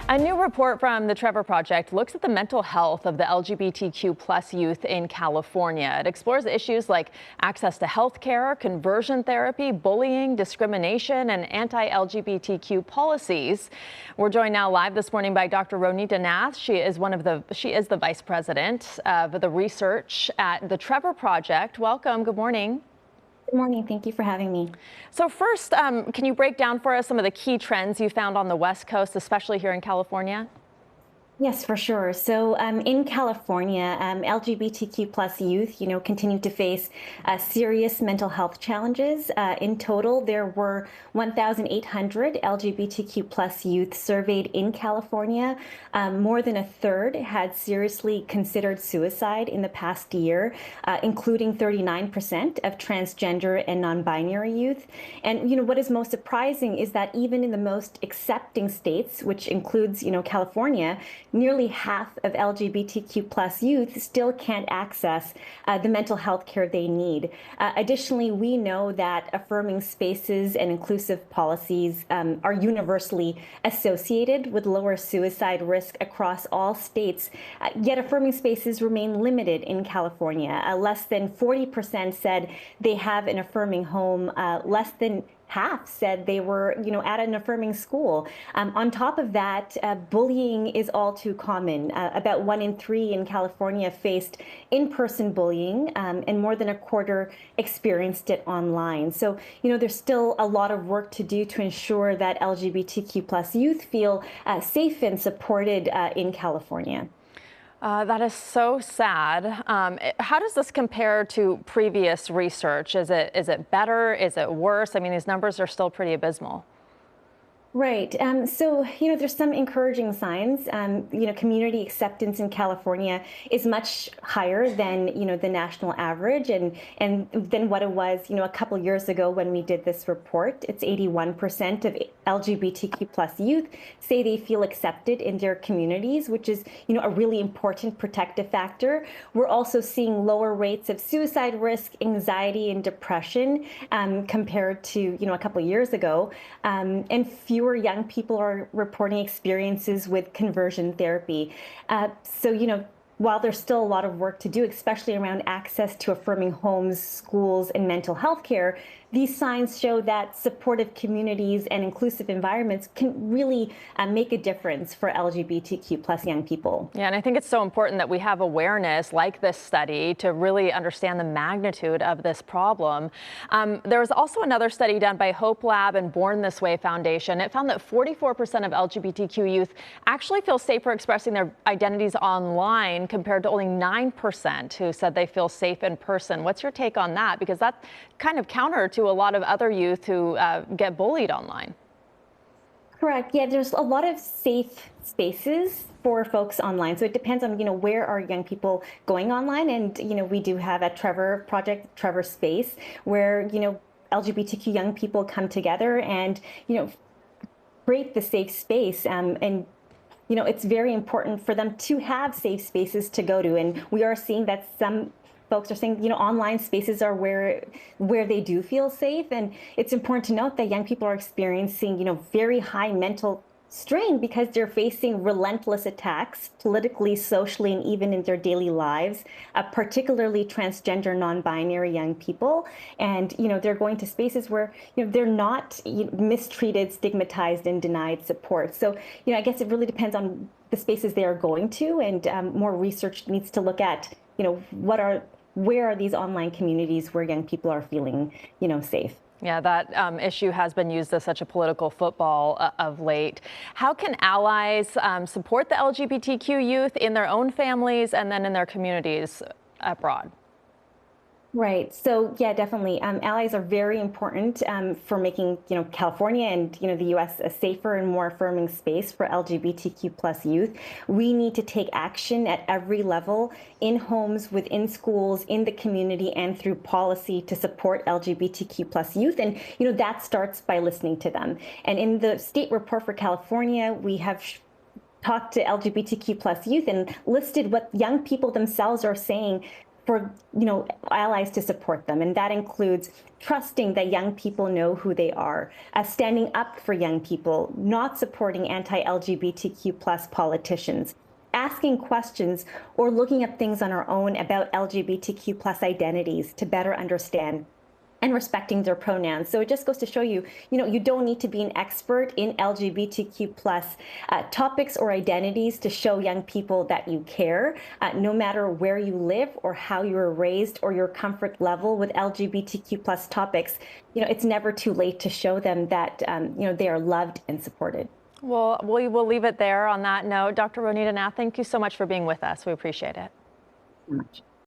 A new report from the Trevor Project looks at the mental health of the LGBTQ plus youth in California. It explores issues like access to health care, conversion therapy, bullying, discrimination, and anti-LGBTQ policies. We're joined now live this morning by Dr. Ronita Nath. She is the vice president of the research at the Trevor Project. Welcome. Good morning. Good morning. Thank you for having me. So first, can you break down for us some of the key trends you found on the West Coast, especially here in California? Yes, for sure. So in California, LGBTQ plus youth, continue to face serious mental health challenges. In total, there were 1,800 LGBTQ plus youth surveyed in California. More than a third had seriously considered suicide in the past year, including 39% of transgender and non-binary youth. And what is most surprising is that even in the most accepting states, which includes California, nearly half of LGBTQ plus youth still can't access the mental health care they need. Additionally, we know that affirming spaces and inclusive policies are universally associated with lower suicide risk across all states, yet affirming spaces remain limited in California. Less than 40% said they have an affirming home. Less than half said they were, at an affirming school. On top of that, bullying is all too common. About 1 in 3 in California faced in-person bullying, and more than a quarter experienced it online. So, there's still a lot of work to do to ensure that LGBTQ plus youth feel safe and supported in California. That is so sad. How does this compare to previous research? Is it better? Is it worse? I mean, these numbers are still pretty abysmal. Right. So, there's some encouraging signs. Community acceptance in California is much higher than, the national average and than what it was, a couple years ago when we did this report. It's 81% of LGBTQ plus youth say they feel accepted in their communities, which is, a really important protective factor. We're also seeing lower rates of suicide risk, anxiety, and depression compared to, a couple years ago, and fewer young people are reporting experiences with conversion therapy. So, while there's still a lot of work to do, especially around access to affirming homes, schools, and mental health care, these signs show that supportive communities and inclusive environments can really make a difference for LGBTQ plus young people. Yeah, and I think it's so important that we have awareness like this study to really understand the magnitude of this problem. There was also another study done by Hope Lab and Born This Way Foundation. It found that 44% of LGBTQ youth actually feel safer expressing their identities online compared to only 9% who said they feel safe in person. What's your take on that? Because that's kind of counter to a lot of other youth who get bullied online. Correct. Yeah, there's a lot of safe spaces for folks online. So it depends on, where are young people going online. And, we do have at Trevor Project, Trevor Space, where, LGBTQ young people come together and, create the safe space. And it's very important for them to have safe spaces to go to. And we are seeing that some folks are saying, online spaces are where they do feel safe. And it's important to note that young people are experiencing, very high mental strain because they're facing relentless attacks politically, socially, and even in their daily lives, particularly transgender, non-binary young people. And, they're going to spaces where, they're not mistreated, stigmatized, and denied support. So, I guess it really depends on the spaces they are going to, and more research needs to look at, where are these online communities where young people are feeling, safe. Yeah, that issue has been used as such a political football of late. How can allies support the LGBTQ youth in their own families and then in their communities abroad? Right. So yeah, definitely. Allies are very important for making, California and, the U.S. a safer and more affirming space for LGBTQ plus youth. We need to take action at every level, in homes, within schools, in the community, and through policy to support LGBTQ plus youth. And, that starts by listening to them. And in the state report for California, we have talked to LGBTQ plus youth and listed what young people themselves are saying for allies to support them, and that includes trusting that young people know who they are, standing up for young people, not supporting anti-LGBTQ plus politicians, asking questions or looking at things on our own about LGBTQ plus identities to better understand, and respecting their pronouns. So it just goes to show you, you don't need to be an expert in LGBTQ plus topics or identities to show young people that you care, no matter where you live or how you were raised or your comfort level with LGBTQ plus topics. It's never too late to show them that, they are loved and supported. Well, we will leave it there on that note. Dr. Ronita Nath, thank you so much for being with us. We appreciate it. Very much.